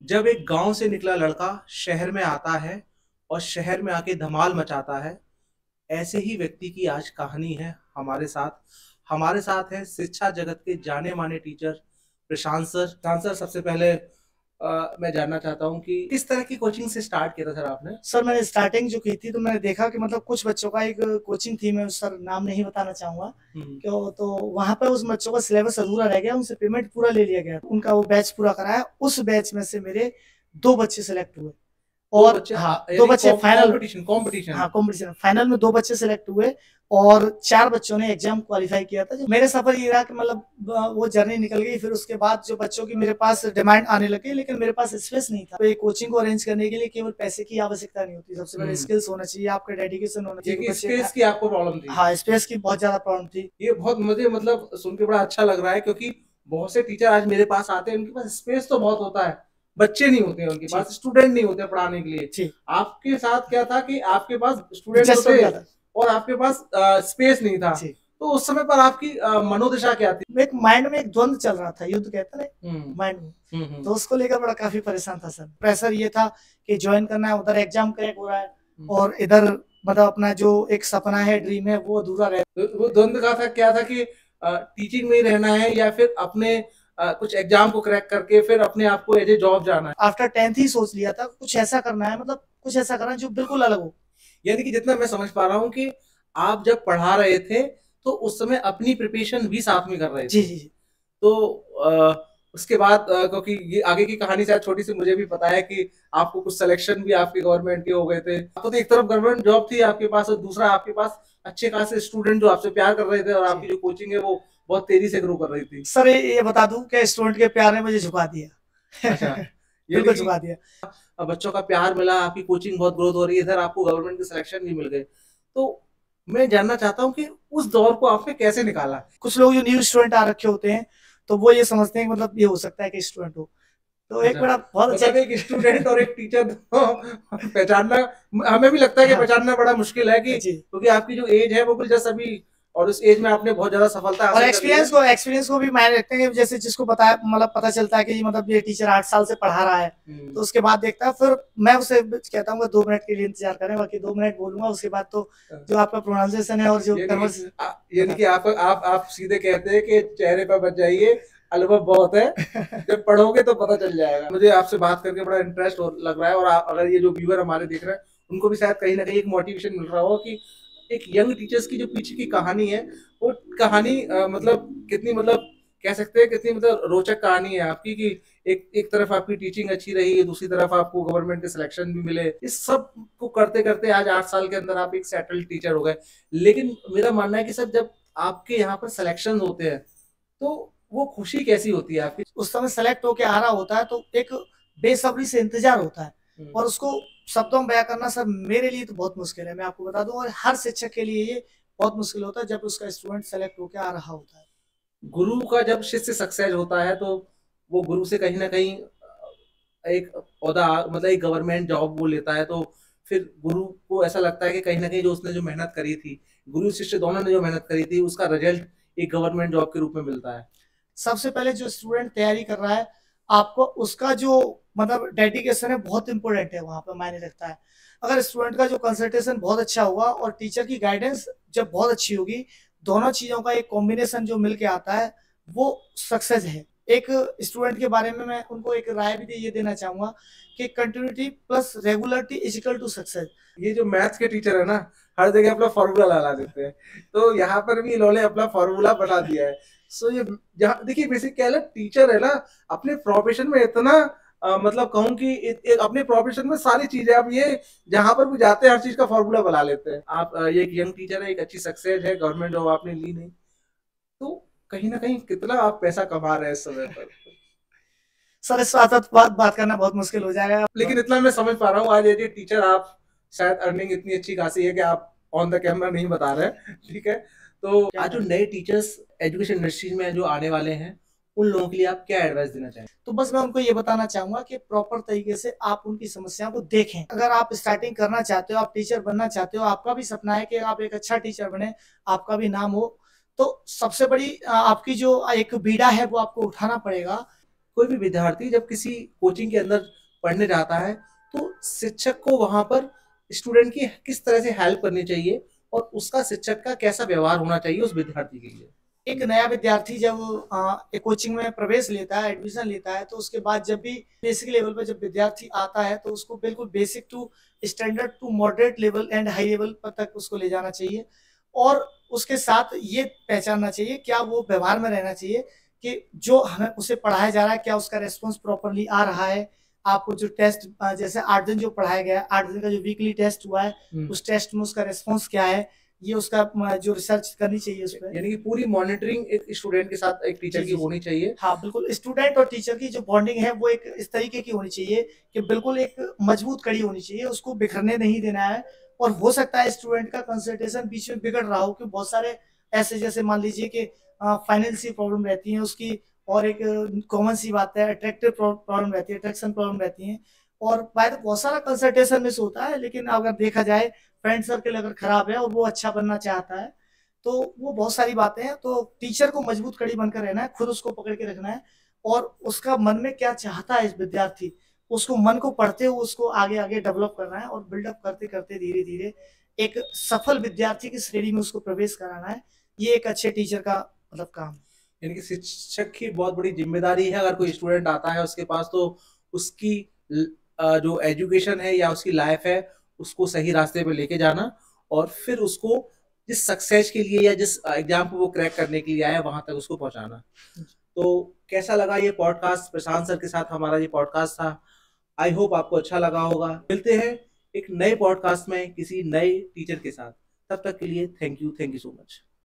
जब एक गांव से निकला लड़का शहर में आता है और शहर में आके धमाल मचाता है, ऐसे ही व्यक्ति की आज कहानी है हमारे साथ है शिक्षा जगत के जाने माने टीचर प्रशांत सर। प्रशांत सर, सबसे पहले मैं जानना चाहता हूँ कि किस तरह की कोचिंग से स्टार्ट किया था सर आपने? सर मैंने स्टार्टिंग जो की थी तो मैंने देखा कि मतलब कुछ बच्चों का एक कोचिंग थी, मैं सर नाम नहीं बताना चाहूंगा क्यों, तो वहां पर उस बच्चों का सिलेबस अधूरा रह गया, उनसे पेमेंट पूरा ले लिया गया, उनका वो बैच पूरा कराया। उस बैच में से मेरे 2 बच्चे सेलेक्ट हुए दो और बच्चे हाँ, दो यानी बच्चे फाइनल, कंपटीशन कंपटीशन। हाँ कॉम्पिटिशन फाइनल में 2 बच्चे सिलेक्ट हुए और 4 बच्चों ने एग्जाम क्वालिफाई किया था। जो मेरे सफर ये रहा कि मतलब वो जर्नी निकल गई, फिर उसके बाद जो बच्चों की मेरे पास डिमांड आने लगी, लेकिन मेरे पास स्पेस नहीं था। तो ये कोचिंग को अरेंज करने के लिए केवल पैसे की आवश्यकता नहीं होती, सबसे पहले स्किल्स होना चाहिए, आपका डेडिकेशन होना चाहिए। स्पेस की आपको प्रॉब्लम थी? हाँ, स्पेस की बहुत ज्यादा प्रॉब्लम थी। ये बहुत मुझे मतलब सुन के बड़ा अच्छा लग रहा है, क्योंकि बहुत से टीचर आज मेरे पास आते हैं, उनके पास स्पेस तो बहुत होता है, बच्चे नहीं होते हैं उनके पास, स्टूडेंट नहीं होते पढ़ाने के लिए। आपके साथ क्या था कि आपके पास स्टूडेंट तो थे और आपके पास स्पेस नहीं था। तो उस समय पर आपकी मनोदशा क्या थी? एक माइंड में एक द्वंद चल रहा था, युद्ध कहते हैं माइंड में, तो उसको लेकर बड़ा काफी परेशान था सर। प्रेशर ये था कि ज्वाइन करना है, उधर एग्जाम क्रैक हो रहा है और इधर मतलब अपना जो एक सपना है, ड्रीम है, वो अधूरा रह। तो वो द्वंद का था क्या था कि टीचिंग में ही रहना है या फिर अपने कुछ एग्जाम को क्रैक करके फिर अपने आप को एज ए जॉब जाना है? आफ्टर 10th ही सोच लिया था कुछ ऐसा करना है, मतलब कुछ ऐसा करना है जो बिल्कुल अलग हो। यानी कि जितना मैं समझ पा रहा हूँ कि आप जब पढ़ा रहे थे तो उस समय अपनी प्रिपरेशन भी साथ में कर रहे थे। जी जी जी। तो उसके बाद क्योंकि ये आगे की कहानी शायद छोटी सी मुझे भी पता है कि आपको कुछ सिलेक्शन भी आपके गवर्नमेंट के हो गए थे। आपको तो एक तरफ गवर्नमेंट जॉब थी आपके पास और दूसरा आपके पास अच्छे खासे स्टूडेंट जो आपसे प्यार कर रहे थे और आपकी जो कोचिंग है वो बहुत तेजी से ग्रो कर रही थी। सर ये बता दूं कि स्टूडेंट के प्यार ने मुझे झुका दिया। अच्छा। बिल्कुल झुका दिया। बच्चों का प्यार मिला, आपकी कोचिंग बहुत ग्रोथ हो रही है, इधर आपको गवर्नमेंट के सिलेक्शन भी मिल गए। तो मैं जानना चाहता हूँ कि उस दौर को आपने कैसे निकाला? कुछ लोग जो न्यू स्टूडेंट आ रखे होते हैं तो वो ये समझते हैं कि मतलब ये हो सकता है कि स्टूडेंट हो, तो एक बड़ा बहुत अच्छा, मतलब एक स्टूडेंट और एक टीचर पहचानना हमें भी लगता है कि पहचानना बड़ा मुश्किल है, कि क्योंकि आपकी जो एज है वो भी जस्ट अभी, और उस एज में आपने बहुत ज्यादा सफलता और एक्सपीरियंस को भी मायने रखते हैं। जैसे जिसको बताया मतलब पता चलता है कि मतलब ये टीचर 8 साल से पढ़ा रहा है, तो उसके बाद देखता है, फिर मैं उसे कहता हूँ 2 मिनट के लिए इंतजार करें, बाकी 2 मिनट बोलूंगा, उसके बाद तो जो आपका प्रोनाउंसिएशन है और जो यानी कि आप सीधे कहते हैं कि चेहरे पर बच जाइए, अनुभव बहुत है, जब पढ़ोगे तो पता चल जाएगा। मुझे आपसे बात करके बड़ा इंटरेस्ट लग रहा है, और अगर ये जो व्यूअर हमारे देख रहे हैं उनको भी शायद कहीं ना कहीं एक मोटिवेशन मिल रहा हो कि एक यंग टीचर्स की जो पीछे की कहानी है वो कहानी मतलब कितनी, मतलब कह सकते हैं कितनी मतलब रोचक कहानी है आपकी, कि एक तरफ आपकी टीचिंग अच्छी रही, दूसरी तरफ आपको गवर्नमेंट के सिलेक्शन भी मिले। इस सब को करते करते आज 8 साल के अंदर आप एक सेटल्ड टीचर हो गए। लेकिन मेरा मानना है कि सर, जब आपके यहाँ पर सिलेक्शन होते हैं तो वो खुशी कैसी होती है आपकी? उस समय सेलेक्ट होके आ रहा होता है तो एक बेसब्री से इंतजार होता है और उसको शब्दों में बयां करना सर मेरे लिए तो बहुत मुश्किल है, मैं आपको बता दूं, और हर शिक्षक के लिए ये बहुत मुश्किल होता है जब उसका स्टूडेंट सेलेक्ट होके आ रहा होता है। गुरु का जब शिष्य सक्सेस होता है तो वो गुरु से कहीं ना कहीं एक ओहदा, मतलब एक गवर्नमेंट जॉब वो लेता है, तो फिर गुरु को ऐसा लगता है कि कहीं ना कहीं जो उसने जो मेहनत करी थी, गुरु शिष्य दोनों ने जो मेहनत करी थी, उसका रिजल्ट एक गवर्नमेंट जॉब के रूप में मिलता है। सबसे पहले जो स्टूडेंट तैयारी कर रहा है, आपको उसका जो मतलब डेडिकेशन है बहुत इंपॉर्टेंट है, वहां पर मायने रखता है। अगर स्टूडेंट का जो कंसंट्रेशन बहुत अच्छा होगा और टीचर की गाइडेंस जब बहुत अच्छी होगी, दोनों चीजों का एक कॉम्बिनेशन जो मिलके आता है वो सक्सेस है। एक स्टूडेंट के बारे में मैं उनको एक राय भी ये देना चाहूंगा कि continuity plus regularity is equal to success. ये जो मैथ्स के टीचर है ना, हर जगह अपना फॉर्मूला लगा देते हैं, तो यहाँ पर भी इन्होंने अपना फॉर्मूला बना दिया है। सो ये जहाँ देखिए, बेसिक क्या है, टीचर है ना, अपने प्रोफेशन में इतना मतलब कहूँ कि अपने प्रोफेशन में सारी चीजें, अब ये जहां पर भी जाते हैं हर चीज का फॉर्मूला बना लेते हैं। आप ये एक यंग टीचर है, एक अच्छी सक्सेस है, गवर्नमेंट जॉब आपने ली नहीं, तो कहीं ना कहीं कितना आप पैसा कमा रहे हैं इस समय पर? सर इस बात करना बहुत मुश्किल हो जाएगा, लेकिन इतना मैं समझ पा रहा हूँ, आज एज ए टीचर आप शायद अर्निंग इतनी अच्छी खासी है कि आप ऑन द कैमरा नहीं बता रहे, ठीक है? तो आज जो नए टीचर्स एजुकेशन इंडस्ट्री में जो आने वाले हैं, उन लोगों के लिए आप क्या एडवाइस देना चाहेंगे? तो बस मैं उनको ये बताना चाहूंगा कि प्रॉपर तरीके से आप उनकी समस्याओं को देखें। अगर आप स्टार्टिंग करना चाहते हो, आप टीचर बनना चाहते हो, आपका भी सपना है कि आप एक अच्छा टीचर बने, आपका भी नाम हो, तो सबसे बड़ी आपकी जो एक बीड़ा है वो आपको उठाना पड़ेगा। कोई भी विद्यार्थी जब किसी कोचिंग के अंदर पढ़ने जाता है तो शिक्षक को वहां पर स्टूडेंट की किस तरह से हेल्प करनी चाहिए और उसका शिक्षक का कैसा व्यवहार होना चाहिए उस विद्यार्थी के लिए। एक नया विद्यार्थी जब एक कोचिंग में प्रवेश लेता है, एडमिशन लेता है, तो उसके बाद जब भी बेसिक लेवल पर जब विद्यार्थी आता है तो उसको बिल्कुल basic to standard to moderate level and high level पर तक उसको ले जाना चाहिए। और उसके साथ ये पहचानना चाहिए क्या वो व्यवहार में रहना चाहिए कि जो हमें उसे पढ़ाया जा रहा है क्या उसका रेस्पॉन्स प्रॉपरली आ रहा है। आपको जो टेस्ट जैसे 8 दिन जो पढ़ाया गया है, 8 दिन का जो वीकली टेस्ट हुआ है, उस टेस्ट में उसका रेस्पॉन्स क्या है, ये उसका जो रिसर्च करनी चाहिए उस पर। यानी कि पूरी मॉनिटरिंग एक स्टूडेंट के साथ एक टीचर की होनी चाहिए। हाँ बिल्कुल, स्टूडेंट और टीचर की जो बॉन्डिंग है वो एक इस तरीके की होनी चाहिए कि बिल्कुल एक मजबूत कड़ी होनी चाहिए, उसको बिखरने नहीं देना है। और हो सकता है स्टूडेंट का कंसंट्रेशन बीच में बिगड़ रहा हो कि बहुत सारे ऐसे जैसे मान लीजिए कि फाइनेंशियल प्रॉब्लम रहती है उसकी, और एक कॉमन सी बात है अट्रैक्टिव प्रॉब्लम रहती है, अट्रैक्शन प्रॉब्लम रहती है, और बाय बहुत सारा कंसंट्रेशन मिस होता है। लेकिन अगर देखा जाए फ्रेंड सर्कल अगर खराब है और वो अच्छा बनना चाहता है तो वो बहुत सारी बातें हैं। तो टीचर को मजबूत कड़ी बनकर रहना है, खुद उसको पकड़ के रखना है, और उसका मन में क्या चाहता है इस विद्यार्थी, उसको मन को पढ़ते हुए उसको आगे आगे डेवलप करना है, और बिल्डअप करते करते धीरे धीरे एक सफल विद्यार्थी की श्रेणी में उसको प्रवेश कराना है। ये एक अच्छे टीचर का मतलब काम है। यानी कि शिक्षक की बहुत बड़ी जिम्मेदारी है, अगर कोई स्टूडेंट आता है उसके पास तो उसकी जो एजुकेशन है या उसकी लाइफ है उसको सही रास्ते पे लेके जाना, और फिर उसको जिस सक्सेस के लिए या जिस एग्जाम को वो क्रैक करने के लिए आया वहां तक उसको पहुंचाना। तो कैसा लगा ये पॉडकास्ट, प्रशांत सर के साथ हमारा ये पॉडकास्ट था। आई होप आपको अच्छा लगा होगा। मिलते हैं एक नए पॉडकास्ट में किसी नए टीचर के साथ, तब तक के लिए थैंक यू सो मच।